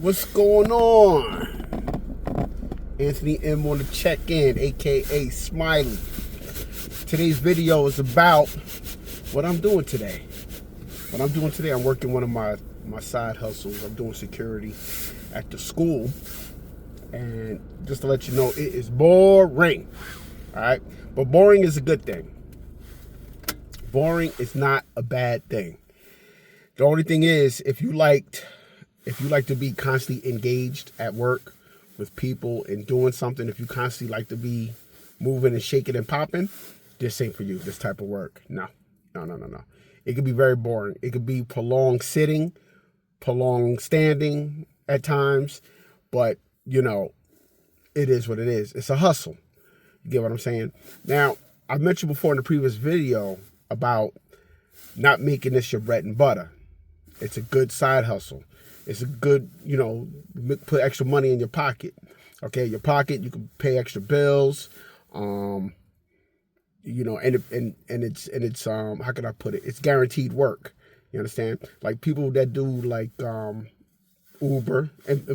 What's going on? Anthony M on the check-in, aka Smiley. Today's video is about what I'm doing today. I'm working one of my side hustles. I'm doing security at the school. And just to let you know, it is boring. Alright? But boring is a good thing. Boring is not a bad thing. The only thing is, if you like to be constantly engaged at work with people and doing something, if you constantly like to be moving and shaking and popping, this ain't for you, this type of work. No. It could be very boring. It could be prolonged sitting, prolonged standing at times, but, you know, it is what it is. It's a hustle. You get what I'm saying? Now, I mentioned before in the previous video about not making this your bread and butter. It's a good side hustle. It's a good, put extra money in your pocket. Okay, your pocket, you can pay extra bills. And it's how can I put it? It's guaranteed work. You understand? Like people that do like Uber, and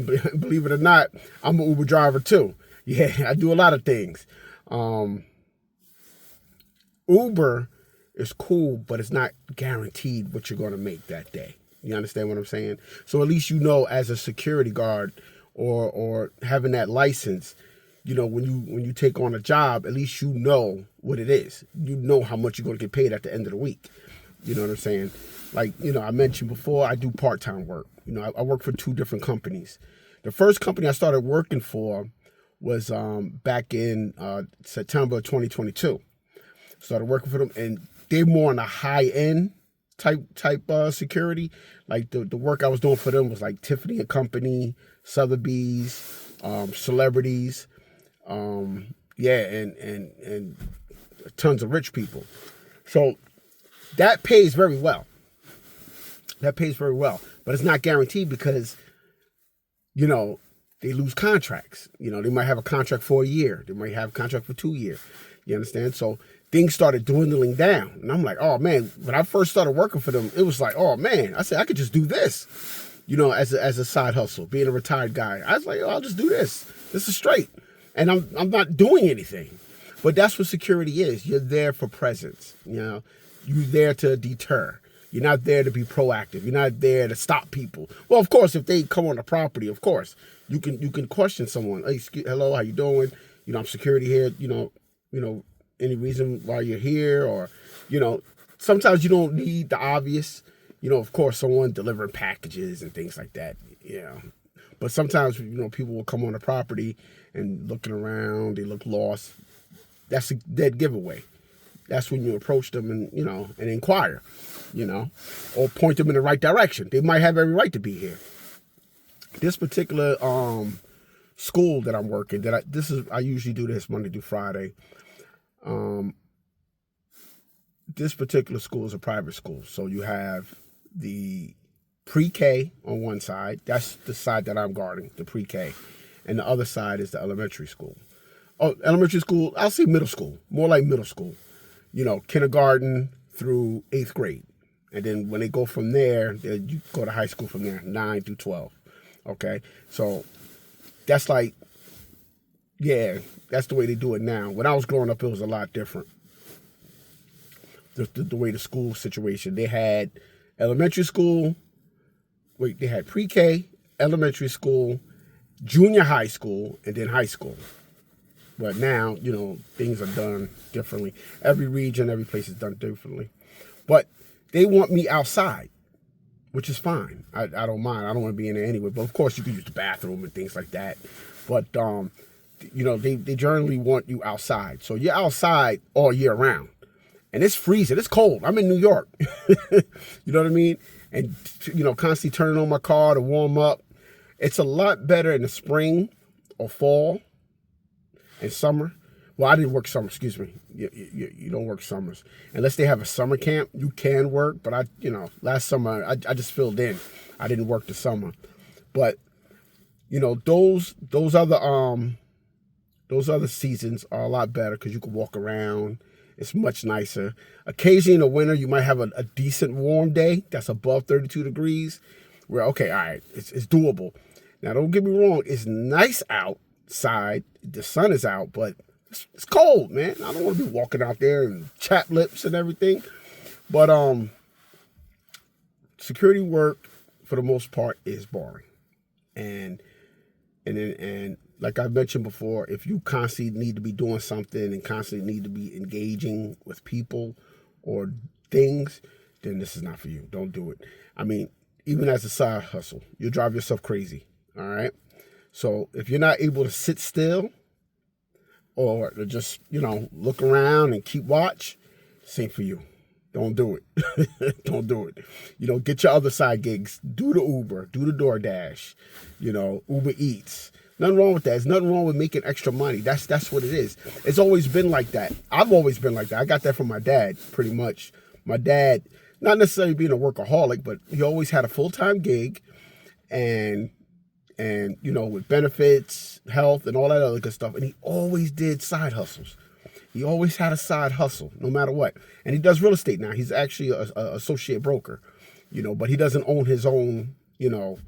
believe it or not, I'm an Uber driver too. Yeah, I do a lot of things. Uber is cool, but it's not guaranteed what you're going to make that day. You understand what I'm saying? So at least you know, as a security guard or having that license, when you take on a job, at least you know what it is. You know how much you're going to get paid at the end of the week. You know what I'm saying? Like, I mentioned before, I do part-time work. I work for 2 different companies. The first company I started working for was back in September 2022. Started working for them, and they're more on the high-end type security. Like the work I was doing for them was like Tiffany and Company, Sotheby's, celebrities, and tons of rich people. So that pays very well. But it's not guaranteed because, they lose contracts. They might have a contract for a year. They might have a contract for 2 years. You understand? So things started dwindling down. And I'm like, oh man, when I first started working for them, it was like, oh man, I said, I could just do this, as a side hustle, being a retired guy. I was like, oh, I'll just do this. This is straight. And I'm not doing anything. But that's what security is. You're there for presence. You're there to deter. You're not there to be proactive. You're not there to stop people. Well, of course, if they come on the property, of course, you can question someone. Hey, hello, how you doing? I'm security here. Any reason why you're here? Or, sometimes you don't need the obvious. Of course, someone delivering packages and things like that. Yeah. But sometimes, people will come on the property and looking around, they look lost. That's a dead giveaway. That's when you approach them and inquire, or point them in the right direction. They might have every right to be here. This particular school that I'm working, I usually do this Monday through Friday. This particular school is a private school. So you have the pre-K on one side. That's the side that I'm guarding, the pre-K. And the other side is the elementary school. Oh, elementary school, I'll say middle school. More like middle school. Kindergarten through 8th grade. And then when they go from there, you go to high school from there, 9 through 12. Okay? So that's like, yeah, that's the way they do it now. When I was growing up, it was a lot different. The way the school situation. They had elementary school. They had pre-K, elementary school, junior high school, and then high school. But now, things are done differently. Every region, every place is done differently. But they want me outside, which is fine. I don't mind. I don't want to be in there anyway. But of course, you can use the bathroom and things like that. But, they generally want you outside. So you're outside all year round. And it's freezing. It's cold. I'm in New York. You know what I mean? And, constantly turning on my car to warm up. It's a lot better in the spring or fall and summer. Well, I didn't work summer, excuse me. You don't work summers. Unless they have a summer camp, you can work. But last summer, I just filled in. I didn't work the summer. But, those other seasons are a lot better because you can walk around. It's much nicer. Occasionally in the winter, you might have a decent warm day that's above 32 degrees. Where, okay, all right, it's doable. Now, don't get me wrong. It's nice outside. The sun is out, but it's cold, man. I don't want to be walking out there and chapped lips and everything. But security work, for the most part, is boring. And like I mentioned before, if you constantly need to be doing something and constantly need to be engaging with people or things, then this is not for you. Don't do it. I mean, even as a side hustle, you'll drive yourself crazy. All right. So if you're not able to sit still or to just, look around and keep watch, this ain't for you. Don't do it. Don't do it. Get your other side gigs. Do the Uber. Do the DoorDash. Uber Eats. Nothing wrong with that. There's nothing wrong with making extra money. That's what it is. It's always been like that. I've always been like that. I got that from my dad, pretty much. My dad, not necessarily being a workaholic, but he always had a full-time gig and with benefits, health, and all that other good stuff. And he always did side hustles. He always had a side hustle, no matter what. And he does real estate now. He's actually a associate broker, but he doesn't own his own, real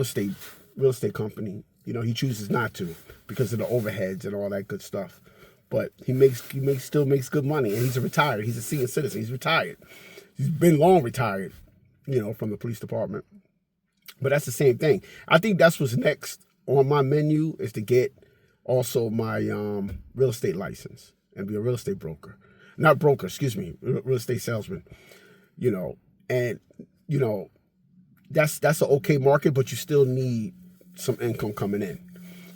estate company. He chooses not to because of the overheads and all that good stuff. But he still makes good money, and he's retired. He's a senior citizen. He's retired. He's been long retired, from the police department. But that's the same thing. I think that's what's next on my menu is to get also my real estate license and be a real estate broker. Not broker, excuse me, real estate salesman. And that's an okay market, but you still need some income coming in.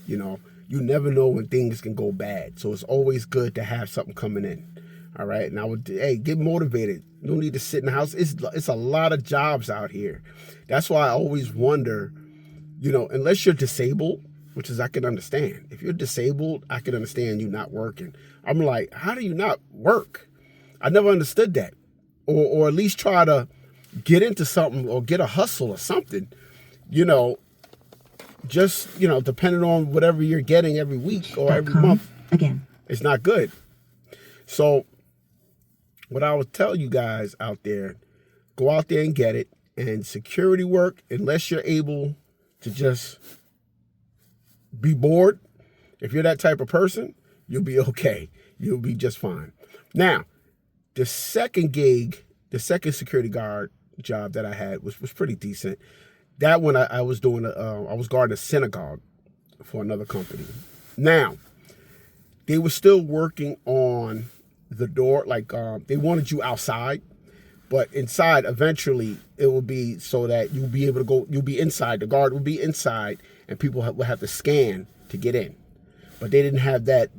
You never know when things can go bad. So it's always good to have something coming in. All right. And get motivated. You don't need to sit in the house. It's a lot of jobs out here. That's why I always wonder, unless you're disabled, which is I can understand. If you're disabled, I can understand you not working. I'm like, how do you not work? I never understood that. Or at least try to get into something or get a hustle or something, just, depending on whatever you're getting every week or every month. Again. It's not good. So what I would tell you guys out there, go out there and get it. And security work, unless you're able to just be bored, if you're that type of person, you'll be okay. You'll be just fine. Now, the second security guard job that I had was pretty decent. That one I was doing, I was guarding a synagogue for another company. Now, they were still working on the door, like they wanted you outside, but inside eventually it will be so that you'll be able to go, you'll be inside, the guard will be inside, and people will have to scan to get in. But they didn't have that,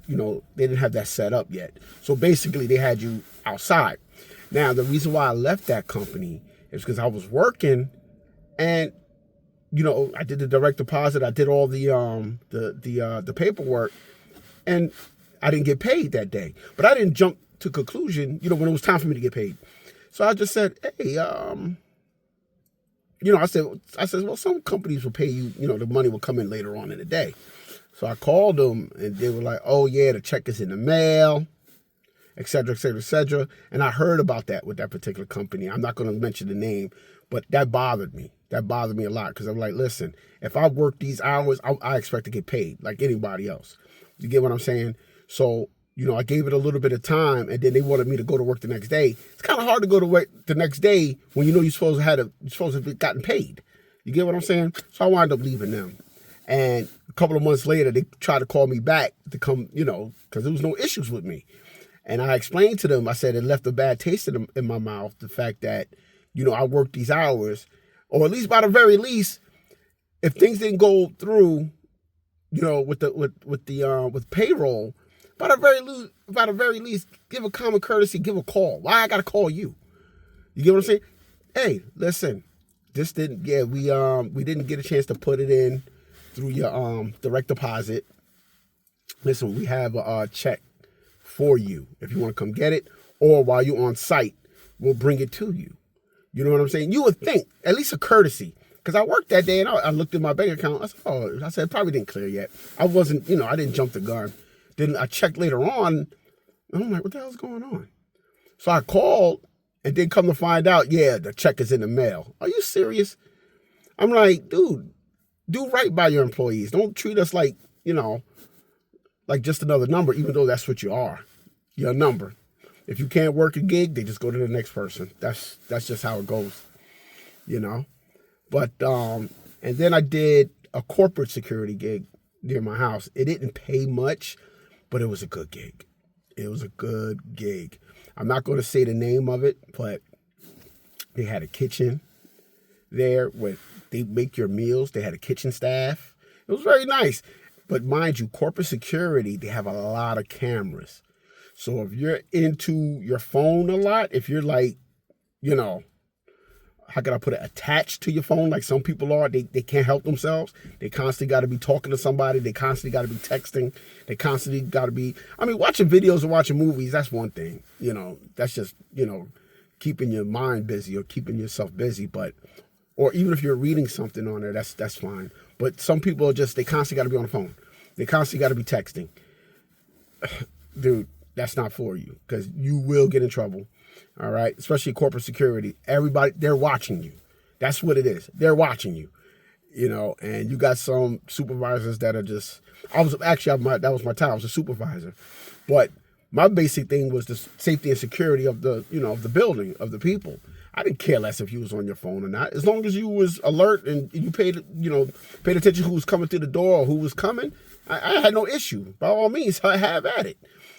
they didn't have that set up yet. So basically they had you outside. Now, the reason why I left that company is because I was working and, I did the direct deposit. I did all the paperwork, and I didn't get paid that day. But I didn't jump to conclusion, when it was time for me to get paid. So I just said, hey, I said, well, some companies will pay you, the money will come in later on in the day. So I called them, and they were like, oh, yeah, the check is in the mail, et cetera, et cetera, et cetera. And I heard about that with that particular company. I'm not going to mention the name, but that bothered me. That bothered me a lot because I'm like, listen, if I work these hours, I expect to get paid like anybody else. You get what I'm saying? So, I gave it a little bit of time, and then they wanted me to go to work the next day. It's kind of hard to go to work the next day when you're supposed to have gotten paid. You get what I'm saying? So I wound up leaving them. And a couple of months later, they tried to call me back to come, because there was no issues with me. And I explained to them, I said it left a bad taste in my mouth, the fact that, I worked these hours, or at least by the very least, if things didn't go through, with payroll, by the very least, give a common courtesy, give a call. Why I gotta call you? You get what I'm saying? Hey, listen, we didn't get a chance to put it in through your direct deposit. Listen, we have a check for you if you want to come get it, or while you're on site, we'll bring it to you. You know what I'm saying? You would think at least a courtesy. Because I worked that day and I looked at my bank account. I said, it probably didn't clear yet. I wasn't, I didn't jump the gun. Then I checked later on, and I'm like, what the hell's going on? So I called, and then come to find out, yeah, the check is in the mail. Are you serious? I'm like, dude, do right by your employees. Don't treat us like, like just another number, even though that's what you are. You're a number. If you can't work a gig, they just go to the next person. That's just how it goes, you know. But and then I did a corporate security gig near my house. It didn't pay much, but it was a good gig. It was a good gig. I'm not going to say the name of it, but they had a kitchen there where they make your meals. They had a kitchen staff. It was very nice. But mind you, corporate security, they have a lot of cameras. So if you're into your phone a lot, if you're like, how can I put it, attached to your phone like some people are, they can't help themselves. They constantly got to be talking to somebody. They constantly got to be texting. They constantly got to be, watching videos and watching movies, that's one thing. That's just, keeping your mind busy or keeping yourself busy. Or even if you're reading something on there, that's fine. But some people are just, they constantly got to be on the phone. They constantly got to be texting. Dude, that's not for you because you will get in trouble. All right. Especially corporate security. Everybody, they're watching you. That's what it is. They're watching you, and you got some supervisors that are just, that was my time. I was a supervisor, but my basic thing was the safety and security of the, of the building, of the people. I didn't care less if you was on your phone or not. As long as you was alert and you paid attention to who was coming through the door or who was coming, I had no issue. By all means, I have at it.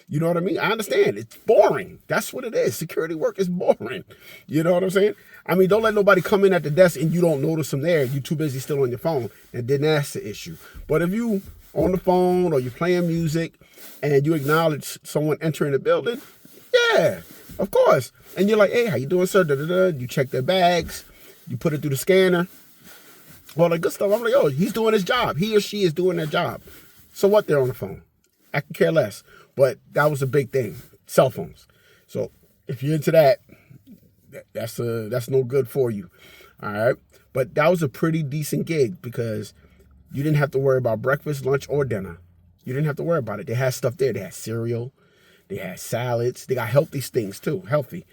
You know what I mean? I understand. It's boring. That's what it is. Security work is boring. You know what I'm saying? Don't let nobody come in at the desk and you don't notice them there. You're too busy still on your phone. And then that's the issue. But if you on the phone or you're playing music and you acknowledge someone entering the building, yeah, of course. And you're like, hey, how you doing, sir? Da-da-da. You check their bags. You put it through the scanner. All that good stuff. I'm like, oh, he's doing his job. He or she is doing their job. So what? They're on the phone. I can care less. But that was a big thing. Cell phones. So if you're into that, that's no good for you. All right. But that was a pretty decent gig because you didn't have to worry about breakfast, lunch, or dinner. You didn't have to worry about it. They had stuff there. They had cereal. They had salads. They got healthy things too. Healthy.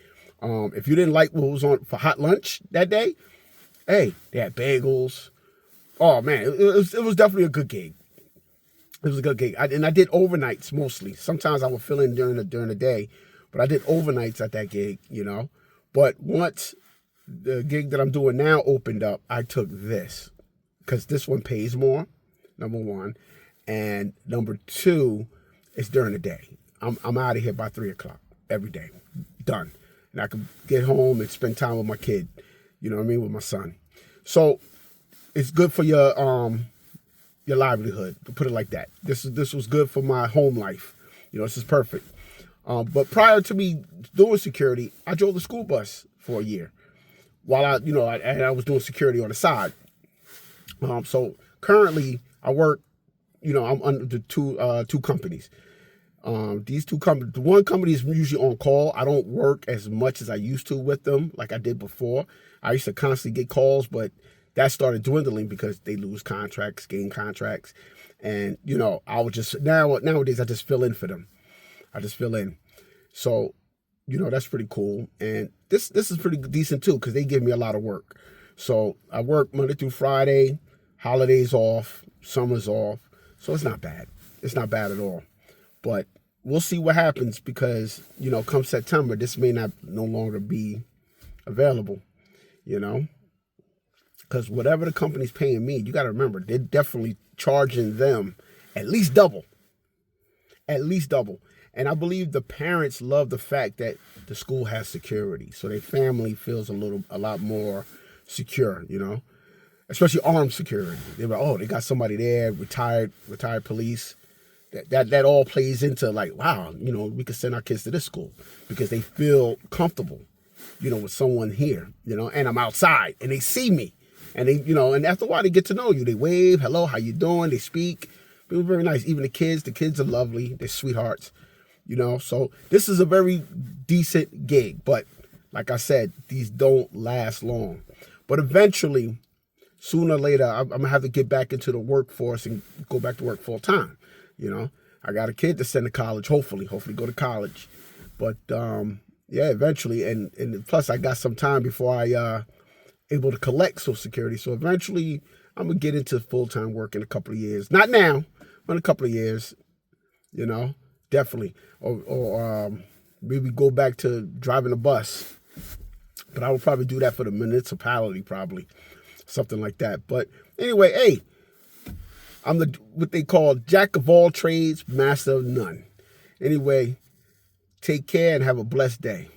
If you didn't like what was on for hot lunch that day, hey, they had bagels. Oh man, it was definitely a good gig. It was a good gig. And I did overnights mostly. Sometimes I would fill in during the day, but I did overnights at that gig, But once the gig that I'm doing now opened up, I took this because this one pays more, number one. And number two, it's during the day. I'm out of here by 3:00 every day. Done. And I can get home and spend time with my kid, with my son. So it's good for your livelihood, to put it like that. This was good for my home life. This is perfect. But prior to me doing security, I drove the school bus for a year while I was doing security on the side. So currently I work, I'm under the two companies. These two companies, the one company is usually on call. I don't work as much as I used to with them like I did before. I used to constantly get calls, but that started dwindling because they lose contracts, gain contracts. And, I would just, nowadays I just fill in for them. I just fill in. So, that's pretty cool. And this is pretty decent too, because they give me a lot of work. So I work Monday through Friday, holidays off, summers off. So it's not bad. It's not bad at all. But we'll see what happens because, come September, this may no longer be available, Because whatever the company's paying me, you got to remember, they're definitely charging them at least double. At least double. And I believe the parents love the fact that the school has security. So their family feels a lot more secure, Especially armed security. They're like, oh, they got somebody there, retired police. That all plays into like, wow, we could send our kids to this school because they feel comfortable, with someone here, and I'm outside and they see me and they, and after a while they get to know you. They wave, hello, how you doing? They speak. It was very nice. Even the kids are lovely. They're sweethearts, so this is a very decent gig. But like I said, these don't last long, but eventually sooner or later, I'm going to have to get back into the workforce and go back to work full time. I got a kid to send to college, hopefully go to college. But, yeah, eventually. And plus I got some time before I able to collect Social Security. So eventually I'm gonna get into full-time work in a couple of years. Not now, but in a couple of years. You know, definitely. Or maybe go back to driving a bus. But I would probably do that for the municipality, probably. Something like that. But anyway, hey, I'm what they call jack of all trades, master of none. Anyway, take care and have a blessed day.